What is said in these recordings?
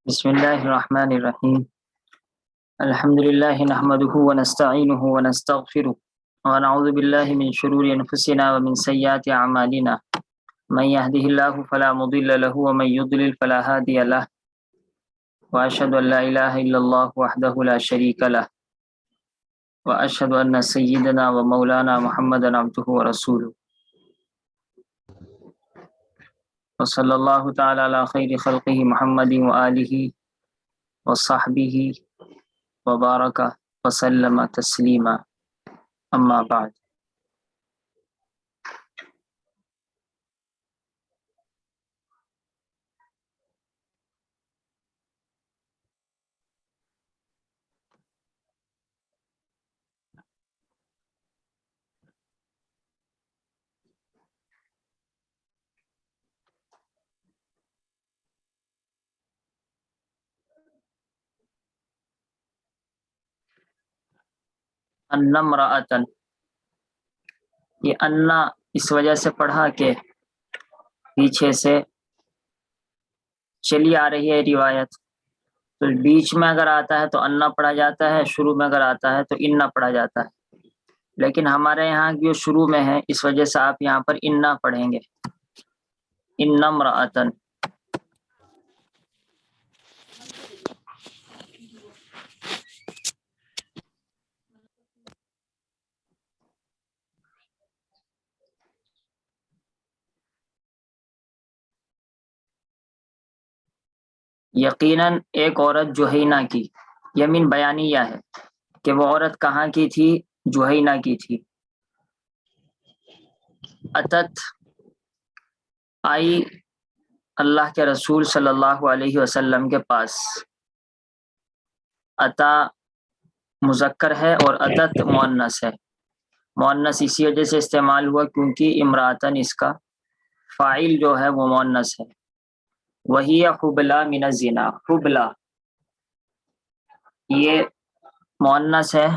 بسم الله الرحمن الرحيم. الحمد لله نحمده ونستعينه ونستغفره ونعوذ بالله من شرور أنفسنا ومن سيئات أعمالنا. من يهده الله فلا مضل له ومن يضلل فلا هادي له، وأشهد أن لا إله إلا الله وحده لا شريك له، وأشهد أن سيدنا ومولانا محمدا عبده ورسوله، وصلى الله تعالى على خير خلقه محمد وآله وصحبه وبارك وسلم تسلیما. اما بعد. انمرأتن، یہ انا اس وجہ سے پڑھا کہ پیچھے سے چلی آ رہی ہے روایت، تو بیچ میں اگر آتا ہے تو انا پڑھا جاتا ہے، شروع میں اگر آتا ہے تو انا پڑھا جاتا ہے، لیکن ہمارے یہاں جو شروع میں ہے اس وجہ سے آپ یہاں پر انا پڑھیں گے. انمرأتن. یقیناً ایک عورت جوہینہ کی، یمین بیانیہ ہے کہ وہ عورت کہاں کی تھی؟ جوہینہ کی تھی. اتت، آئی اللہ کے رسول صلی اللہ علیہ وسلم کے پاس. اتا مذکر ہے اور اتت مؤنث ہے. مؤنث اسی وجہ سے استعمال ہوا کیونکہ امراتن اس کا فاعل جو ہے وہ مؤنث ہے. وہی حبلا من الزنا. حبلا یہ مؤنث ہے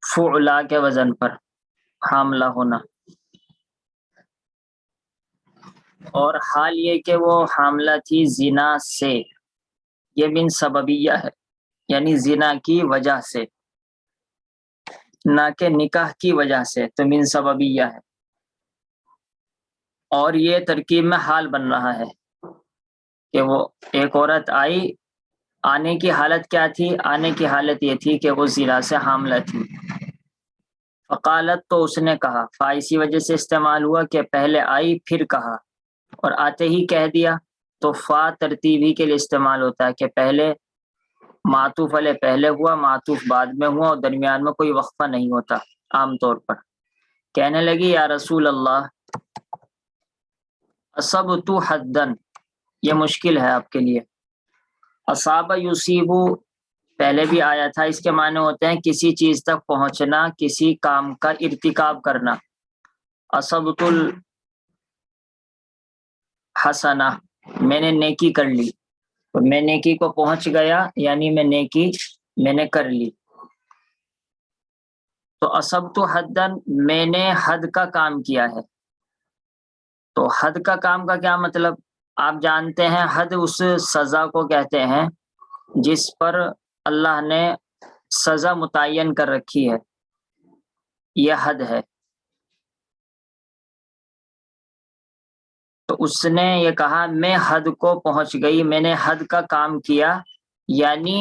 فعلا کے وزن پر، حاملہ ہونا، اور حال یہ کہ وہ حاملہ تھی زنا سے. یہ من سببیہ ہے، یعنی زنا کی وجہ سے، نہ کہ نکاح کی وجہ سے، تو من سببیہ ہے. اور یہ ترکیب میں حال بن رہا ہے کہ وہ ایک عورت آئی، آنے کی حالت کیا تھی؟ آنے کی حالت یہ تھی کہ وہ زنا سے حاملہ تھی. فقالت، تو اس نے کہا. فا اسی وجہ سے استعمال ہوا کہ پہلے آئی پھر کہا، اور آتے ہی کہہ دیا. تو فا ترتیب ہی کے لیے استعمال ہوتا ہے کہ پہلے معطوف علیہ پہلے ہوا، معطوف بعد میں ہوا، اور درمیان میں کوئی وقفہ نہیں ہوتا عام طور پر. کہنے لگی یا رسول اللہ اصبت حدن، یہ مشکل ہے آپ کے لیے. اصاب یصیبو پہلے بھی آیا تھا، اس کے معنی ہوتے ہیں کسی چیز تک پہنچنا، کسی کام کا ارتکاب کرنا. اصبت الحسنہ، میں نے نیکی کر لی، تو میں نیکی کو پہنچ گیا، یعنی میں نیکی میں نے کر لی. تو اصبت حدن، میں نے حد کا کام کیا ہے. تو حد کا کام کا کیا مطلب؟ آپ جانتے ہیں حد اس سزا کو کہتے ہیں جس پر اللہ نے سزا متعین کر رکھی ہے، یہ حد ہے. تو اس نے یہ کہا میں حد کو پہنچ گئی، میں نے حد کا کام کیا، یعنی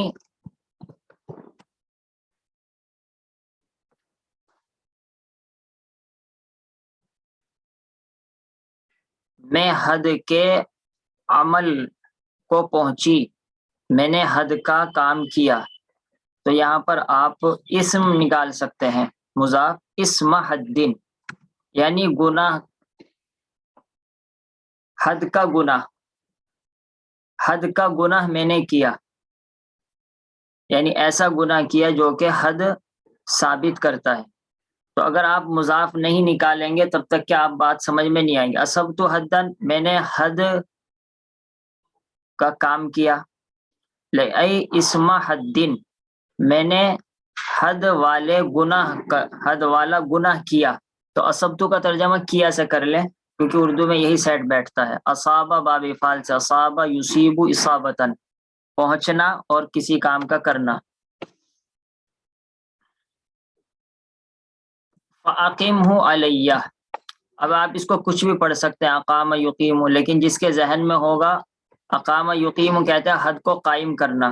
میں حد کے عمل کو پہنچی، میں نے حد کا کام کیا. تو یہاں پر آپ اسم نکال سکتے ہیں، مضاف، اسم حدن، یعنی گناہ، حد کا گناہ، حد کا گناہ میں نے کیا، یعنی ایسا گناہ کیا جو کہ حد ثابت کرتا ہے. تو اگر آپ مضاف نہیں نکالیں گے تب تک کیا آپ بات سمجھ میں نہیں آئیں گے. اصبت حدن، میں نے حد کا کام کیا. لئی اسم حدن، میں نے حد والے گناہ کا، حد والا گناہ کیا. تو اصبت کا ترجمہ کیا سے کر لیں کیونکہ اردو میں یہی سیٹ بیٹھتا ہے. اصابہ باب افعال سے اصابہ یصیب اصابتن، پہنچنا اور کسی کام کا کرنا. فَأَقِمْهُ عَلَيَّ، اب آپ اس کو کچھ بھی پڑھ سکتے ہیں اقام یقیم، لیکن جس کے ذہن میں ہوگا اقام یقیم کہتے ہیں حد کو قائم کرنا،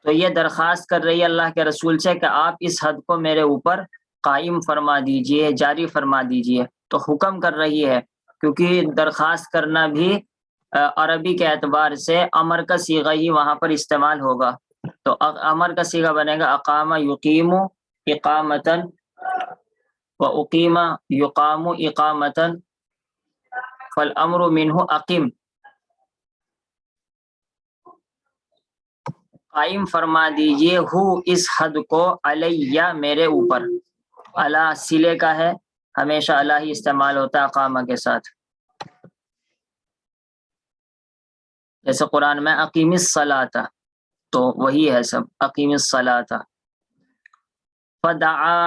تو یہ درخواست کر رہی ہے اللہ کے رسول سے کہ آپ اس حد کو میرے اوپر قائم فرما دیجئے، جاری فرما دیجئے. تو حکم کر رہی ہے، کیونکہ درخواست کرنا بھی عربی کے اعتبار سے امر کا صیغہ ہی وہاں پر استعمال ہوگا. تو امر کا صیغہ بنے گا اقام یقیم اقامتن وَأُقِيمَ يُقَامُ إِقَامَةً فَالْأَمْرُ مِنْهُ أَقِم، قائم فرما دیجئے ہو اس حد کو، علیہ میرے اوپر. علی صلے کا ہے، ہمیشہ علی ہی استعمال ہوتا ہے اقامہ کے ساتھ. جیسے قرآن میں اقیم الصلاۃ، تو وہی ہے سب اقیم الصلاۃ. فدعا،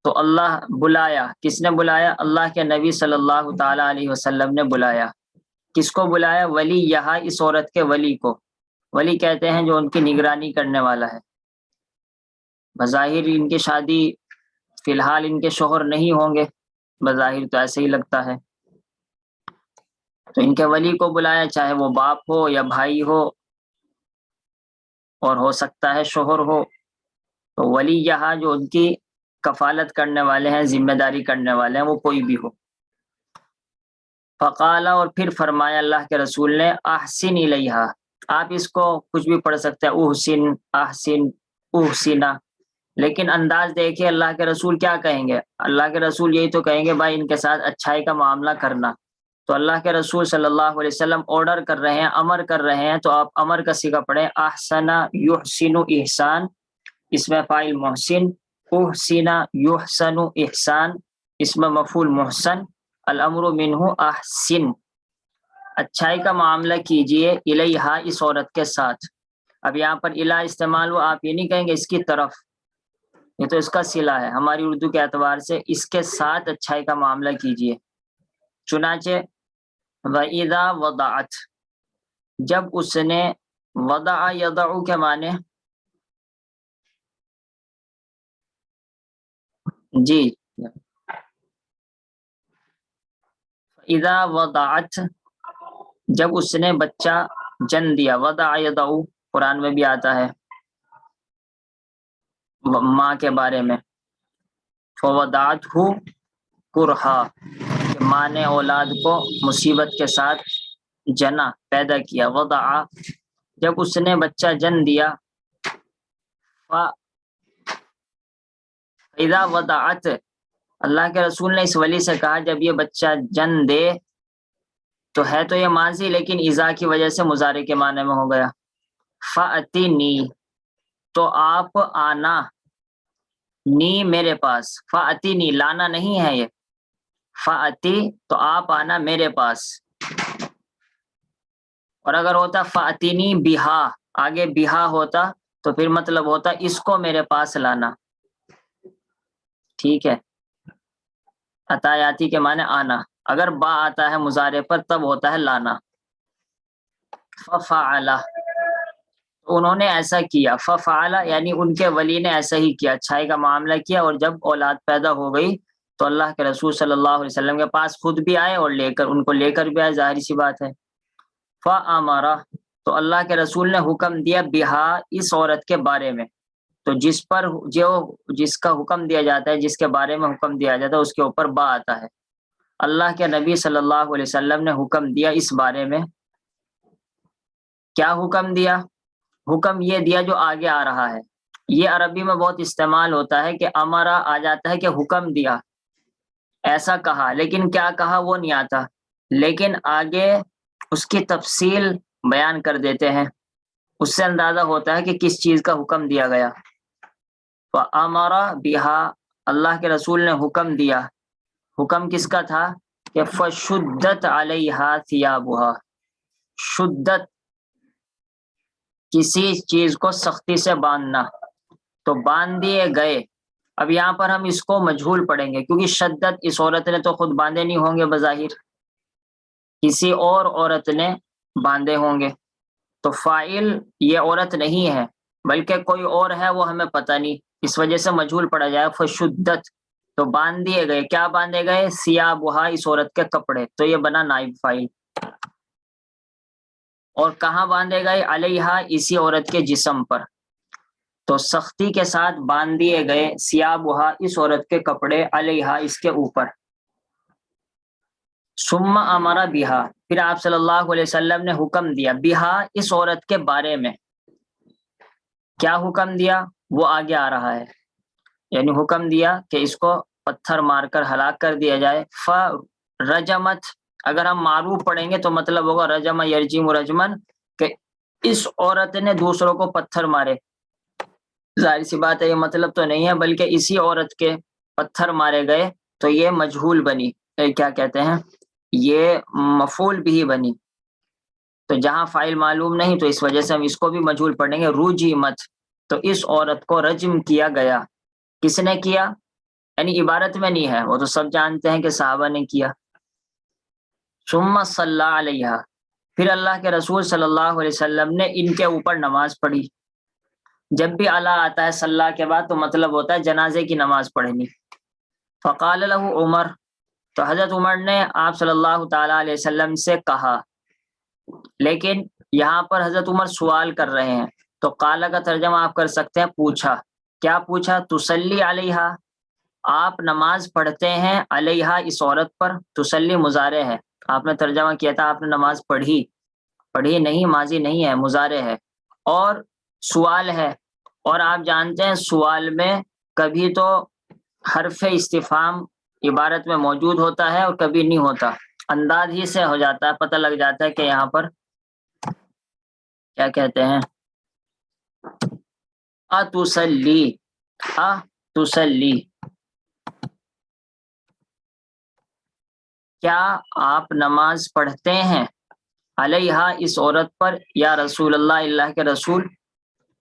تو اللہ بلایا، کس نے بلایا؟ اللہ کے نبی صلی اللہ تعالی علیہ وسلم نے بلایا. کس کو بلایا؟ ولی، یہاں اس عورت کے ولی کو. ولی کہتے ہیں جو ان کی نگرانی کرنے والا ہے. بظاہر ان کی شادی فی الحال ان کے شوہر نہیں ہوں گے، بظاہر تو ایسے ہی لگتا ہے، تو ان کے ولی کو بلایا، چاہے وہ باپ ہو یا بھائی ہو، اور ہو سکتا ہے شوہر ہو. تو ولی یہاں جو ان کی کفالت کرنے والے ہیں، ذمہ داری کرنے والے ہیں، وہ کوئی بھی ہو. فقال، اور پھر فرمایا اللہ کے رسول نے، احسن الیہا، آپ اس کو کچھ بھی پڑھ سکتے ہیں، احسن، احسن، احسنا، لیکن انداز دیکھیے اللہ کے رسول کیا کہیں گے. اللہ کے رسول یہی تو کہیں گے بھائی ان کے ساتھ اچھائی کا معاملہ کرنا. تو اللہ کے رسول صلی اللہ علیہ وسلم آرڈر کر رہے ہیں، امر کر رہے ہیں، تو آپ امر کا صیغہ پڑھیں احسن یحسن احسان، اس میں فاعل محسن، احسن یحسن احسان، اس میں مفعول محسن، الامر منہ احسن، اچھائی کا معاملہ کیجئے، الیہا اس عورت کے ساتھ. اب یہاں پر الہ استعمال ہوا، آپ یہ نہیں کہیں گے اس کی طرف، یہ تو اس کا صلہ ہے. ہماری اردو کے اعتبار سے اس کے ساتھ اچھائی کا معاملہ کیجئے. چنانچہ وَإِذَا وَضَعَتْ، جب اس نے، وضع یضع کے معنی، جی، اذا وضعت، جب اس نے بچہ جن دیا، وضع یضع قرآن میں بھی آتا ہے ماں کے بارے میں. فوضعتہ کرہا، کہ ماں نے اولاد کو مصیبت کے ساتھ جنا، پیدا کیا. وضع، جب اس نے بچہ جن دیا. اذا وضعت، اللہ کے رسول نے اس ولی سے کہا جب یہ بچہ جن دے، تو ہے تو یہ ماضی لیکن اذا کی وجہ سے مضارع کے معنی میں ہو گیا. فأتنی، تو آپ آنا، نی میرے پاس، فأتنی لانا نہیں ہے یہ، فأتی تو آپ آنا میرے پاس. اور اگر ہوتا فأتنی بہا، آگے بہا ہوتا تو پھر مطلب ہوتا اس کو میرے پاس لانا. ٹھیک ہے، عطایاتی کے معنی آنا، اگر با آتا ہے مضارع پر تب ہوتا ہے لانا. ففعل، انہوں نے ایسا کیا. ففعل یعنی ان کے ولی نے ایسا ہی کیا، اچھائی کا معاملہ کیا، اور جب اولاد پیدا ہو گئی تو اللہ کے رسول صلی اللہ علیہ وسلم کے پاس خود بھی آئے اور ان کو لے کر بھی آئے، ظاہری سی بات ہے. فامر، تو اللہ کے رسول نے حکم دیا، بہا اس عورت کے بارے میں. تو جس کا حکم دیا جاتا ہے، جس کے بارے میں حکم دیا جاتا ہے، اس کے اوپر با آتا ہے. اللہ کے نبی صلی اللہ علیہ وسلم نے حکم دیا اس بارے میں. کیا حکم دیا؟ حکم یہ دیا جو آگے آ رہا ہے. یہ عربی میں بہت استعمال ہوتا ہے کہ امرا آ جاتا ہے کہ حکم دیا، ایسا کہا، لیکن کیا کہا وہ نہیں آتا، لیکن آگے اس کی تفصیل بیان کر دیتے ہیں، اس سے اندازہ ہوتا ہے کہ کس چیز کا حکم دیا گیا. فامر بہا، اللہ کے رسول نے حکم دیا. حکم کس کا تھا؟ کہ فشدت علیہا ثیابھا، شدت کسی چیز کو سختی سے باندھنا، تو باندھ دیے گئے. اب یہاں پر ہم اس کو مجہول پڑھیں گے کیونکہ شدت اس عورت نے تو خود باندھے نہیں ہوں گے بظاہر، کسی اور عورت نے باندھے ہوں گے، تو فاعل یہ عورت نہیں ہے بلکہ کوئی اور ہے، وہ ہمیں پتہ نہیں، اس وجہ سے مجہول پڑھا جائے فشدت، تو باندھ دیے گئے، کیا باندھے گئے؟ ثیابھا، اس عورت کے کپڑے، تو یہ بنا نائب فاعل۔ اور کہاں باندھے گئے؟ علیہا، اسی عورت کے جسم پر، تو سختی کے ساتھ باندھ دیے گئے ثیابھا، اس عورت کے کپڑے، علیہا، اس کے اوپر۔ ثم امر بہا، پھر آپ صلی اللہ علیہ وسلم نے حکم دیا، بہا، اس عورت کے بارے میں۔ کیا حکم دیا؟ وہ آگے آ رہا ہے، یعنی حکم دیا کہ اس کو پتھر مار کر ہلاک کر دیا جائے۔ فرجمت، اگر ہم معروف پڑھیں گے تو مطلب ہوگا رجم یرجم رجمن، کہ اس عورت نے دوسروں کو پتھر مارے، ظاہر سی بات ہے یہ مطلب تو نہیں ہے، بلکہ اسی عورت کے پتھر مارے گئے، تو یہ مجہول بنی، کیا کہتے ہیں، یہ مفعول بھی بنی، تو جہاں فاعل معلوم نہیں تو اس وجہ سے ہم اس کو بھی مجہول پڑھیں گے۔ رجمت، تو اس عورت کو رجم کیا گیا، کس نے کیا؟ یعنی عبارت میں نہیں ہے، وہ تو سب جانتے ہیں کہ صحابہ نے کیا۔ ثم صلی علیہا، پھر اللہ کے رسول صلی اللہ علیہ وسلم نے ان کے اوپر نماز پڑھی۔ جب بھی اللہ آتا ہے صلی کے بعد تو مطلب ہوتا ہے جنازے کی نماز پڑھنی۔ فقال له عمر، تو حضرت عمر نے آپ صلی اللہ تعالی علیہ وسلم سے کہا، لیکن یہاں پر حضرت عمر سوال کر رہے ہیں، تو قال کا ترجمہ آپ کر سکتے ہیں پوچھا۔ کیا پوچھا؟ تسلی علیہا، آپ نماز پڑھتے ہیں، علیہا، اس عورت پر، تسلی مضارع ہے، آپ نے ترجمہ کیا تھا آپ نے نماز پڑھی، پڑھی نہیں، ماضی نہیں ہے، مضارع ہے، اور سوال ہے، اور آپ جانتے ہیں سوال میں کبھی تو حرف استفہام عبارت میں موجود ہوتا ہے اور کبھی نہیں ہوتا، انداز ہی سے ہو جاتا ہے، پتہ لگ جاتا ہے کہ یہاں پر کیا کہتے ہیں، اتسلی، اتسلی، کیا آپ نماز پڑھتے ہیں، علیہا، اس عورت پر، یا رسول اللہ، اللہ کے رسول،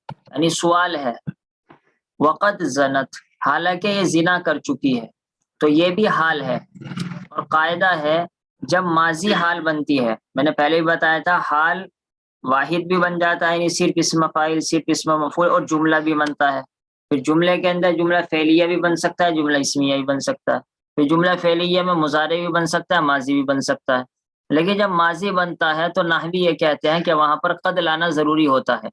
یعنی سوال ہے، وقت زنت، حالانکہ یہ زنا کر چکی ہے، تو یہ بھی حال ہے، اور قاعدہ ہے جب ماضی حال بنتی ہے، میں نے پہلے بھی بتایا تھا، حال واحد بھی بن جاتا ہے، یعنی صرف اسم فاعل، صرف اسم مفعول، اور جملہ بھی بنتا ہے، پھر جملے کے اندر جملہ فعلیہ بھی بن سکتا ہے، جملہ اسمیہ بھی بن سکتا ہے، پھر جملہ فعلیہ میں مضارع بھی بن سکتا ہے، ماضی بھی بن سکتا ہے، لیکن جب ماضی بنتا ہے تو نحوی یہ کہتے ہیں کہ وہاں پر قد لانا ضروری ہوتا ہے،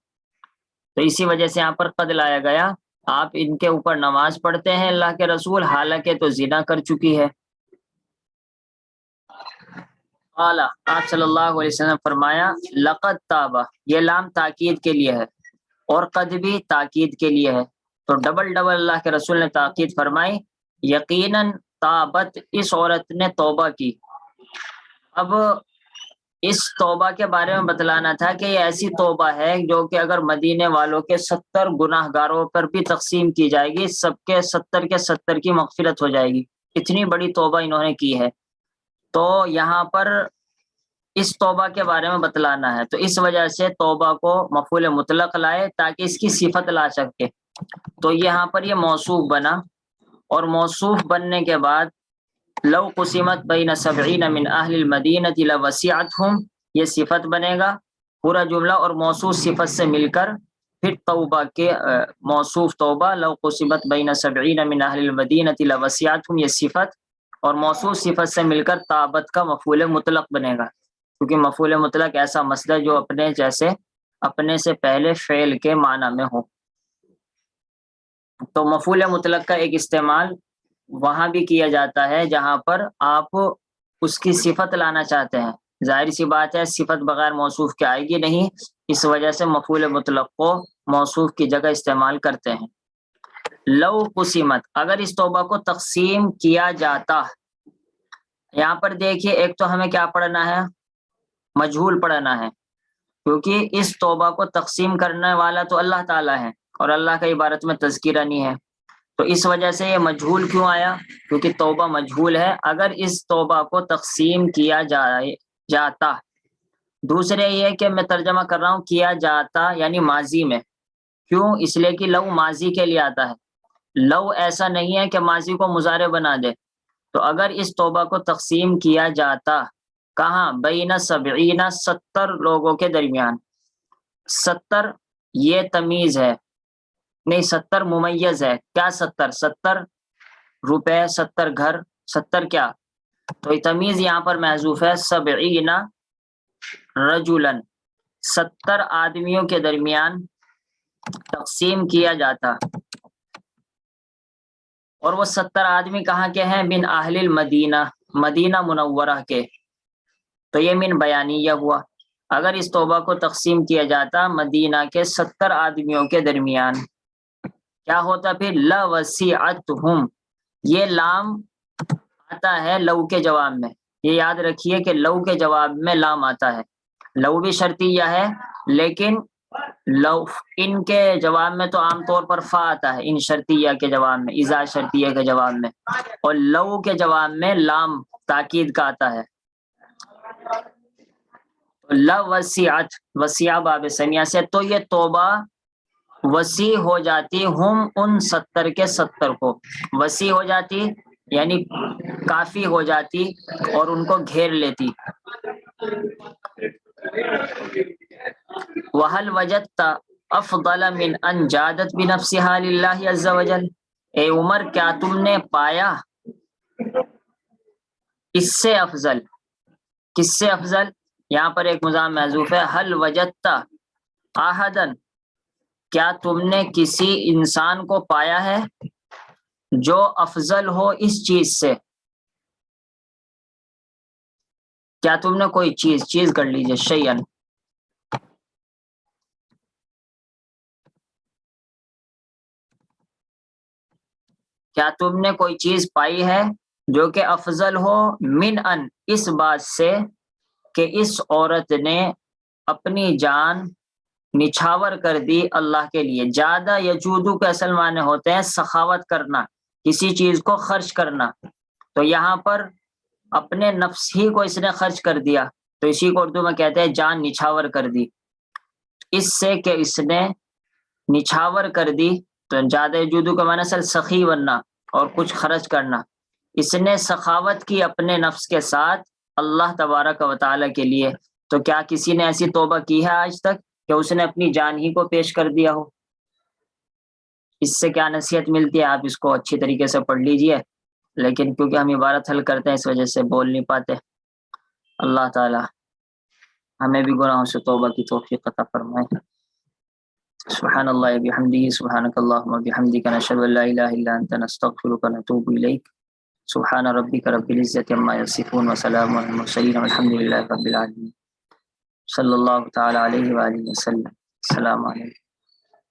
تو اسی وجہ سے یہاں پر قد لایا گیا، آپ ان کے اوپر نماز پڑھتے ہیں اللہ کے رسول، حالانکہ تو زنا کر چکی ہے۔ قال، آپ صلی اللہ علیہ وسلم فرمایا، لقد تابہ، یہ لام تاکید کے لیے ہے، اور قد بھی تاکید کے لیے ہے، تو ڈبل ڈبل اللہ کے رسول نے تاکید فرمائی، یقیناً تابت، اس عورت نے توبہ کی۔ اب اس توبہ کے بارے میں بتلانا تھا کہ یہ ایسی توبہ ہے جو کہ اگر مدینے والوں کے 70 گناہ گاروں پر بھی تقسیم کی جائے گی، سب کے 70 کی مغفرت ہو جائے گی، اتنی بڑی توبہ انہوں نے کی ہے، تو یہاں پر اس توبہ کے بارے میں بتلانا ہے، تو اس وجہ سے توبہ کو مفعول مطلق لائے تاکہ اس کی صفت لا سکے، تو یہاں پر یہ موصوف بنا، اور موصوف بننے کے بعد لو قسمت بین 70 من اہل المدینۃ لوسعتهم، یہ صفت بنے گا پورا جملہ، اور موصوف صفت سے مل کر پھر توبہ کے موصوف توبہ، لو قسمت بین 70 من اہل المدینۃ لوسعتهم، یہ صفت، اور موصوف صفت سے مل کر تابت کا مفعول مطلق بنے گا، کیونکہ مفعول مطلق ایسا مسئلہ جو اپنے جیسے اپنے سے پہلے فعل کے معنی میں ہو، تو مفعول مطلق کا ایک استعمال وہاں بھی کیا جاتا ہے جہاں پر آپ اس کی صفت لانا چاہتے ہیں، ظاہر سی بات ہے صفت بغیر موصوف کے آئے گی نہیں، اس وجہ سے مفعول مطلق کو موصوف کی جگہ استعمال کرتے ہیں۔ لو قسمت، اگر اس توبہ کو تقسیم کیا جاتا، یہاں پر دیکھیے ایک تو ہمیں کیا پڑھنا ہے، مجہول پڑھنا ہے، کیونکہ اس توبہ کو تقسیم کرنے والا تو اللہ تعالیٰ ہے، اور اللہ کا عبارت میں تذکرہ نہیں ہے، تو اس وجہ سے یہ مجہول کیوں آیا، کیونکہ توبہ مجہول ہے، اگر اس توبہ کو تقسیم کیا جاتا، دوسرے یہ کہ میں ترجمہ کر رہا ہوں کیا جاتا یعنی ماضی میں، کیوں؟ اس لیے کہ لو ماضی کے لیے آتا ہے، لو ایسا نہیں ہے کہ ماضی کو مضارع بنا دے، تو اگر اس توبہ کو تقسیم کیا جاتا کہاں؟ بین 70 70 لوگوں کے درمیان. 70 یہ تمیز ہے، نہیں 70 ممیز ہے. کیا 70؟ 70 روپے، 70 گھر، 70 کیا؟ تو یہ تمیز یہاں پر محذوف ہے. 70 رجلن، 70 آدمیوں کے درمیان تقسیم کیا جاتا. اور وہ 70 آدمی کہاں کے ہیں؟ من اہل المدینہ، مدینہ منورہ کے. تو یہ من بیانیہ ہوا. اگر اس توبہ کو تقسیم کیا جاتا مدینہ کے 70 آدمیوں کے درمیان، کیا ہوتا پھر؟ لوسعتہم. یہ لام آتا ہے لو کے جواب میں. یہ یاد رکھیے کہ لو کے جواب میں لام آتا ہے. لو بھی شرطیہ ہے، لیکن لو ان کے جواب میں تو عام طور پر فا آتا ہے، ان شرطیہ کے جواب میں، اذا شرطیہ کے جواب میں. اور لو کے جواب میں لام تاکید کا آتا ہے. لوسعت، وسیع باب ثانیہ سے، تو یہ توبہ وسیع ہو جاتی ہم ان 70 کے 70 کو. وسیع ہو جاتی یعنی کافی ہو جاتی اور ان کو گھیر لیتی. وَهَلْ وَجَدْتَ أَفْضَلَ مِنْ أَنْ جَادَتْ بِنَفْسِهَا لِلَّهِ عَزَّ وَجَلَّ. اے عمر، کیا تم نے پایا اس سے افضل؟ کس سے افضل؟ یہاں پر ایک مضاف محذوف ہے. هل وجدت احدن، کیا تم نے کسی انسان کو پایا ہے جو افضل ہو اس چیز سے؟ کیا تم نے کوئی چیز کر لیجئے، شیئن. کیا تم نے کوئی چیز پائی ہے جو کہ افضل ہو من ان، اس بات سے کہ اس عورت نے اپنی جان نچھاور کر دی اللہ کے لیے. زیادہ یجودو کے اصل معنی ہوتے ہیں سخاوت کرنا، کسی چیز کو خرچ کرنا. تو یہاں پر اپنے نفس ہی کو اس نے خرچ کر دیا، تو اسی کو اردو میں کہتے ہیں جان نچھاور کر دی. اس سے کہ اس نے نچھاور کر دی، تو زیادہ یجودو کا معنی اصل سخی بننا اور کچھ خرچ کرنا. اس نے سخاوت کی اپنے نفس کے ساتھ اللہ تبارک و تعالیٰ کے لیے. تو کیا کسی نے ایسی توبہ کی ہے آج تک کہ اس نے اپنی جان ہی کو پیش کر دیا ہو؟ اس سے کیا نصیحت ملتی ہے؟ آپ اس کو اچھی طریقے سے پڑھ لیجئے، لیکن کیونکہ ہم عبارت حل کرتے ہیں اس وجہ سے بول نہیں پاتے. اللہ تعالی ہمیں بھی گناہوں سے توبہ کی توفیق عطا فرمائے. سبحان اللہ بحمدہ، سبحانک اللہم وبحمدک، نشہد ان لا الہ الا انت، نستغفرک ونتوب الیک. سبحان ربک رب العزۃ عما یصفون وسلام علی المرسلین والحمد للہ رب العالمین. صلی اللہ تعالی علیہ وآلہ وسلم. السلام علیکم.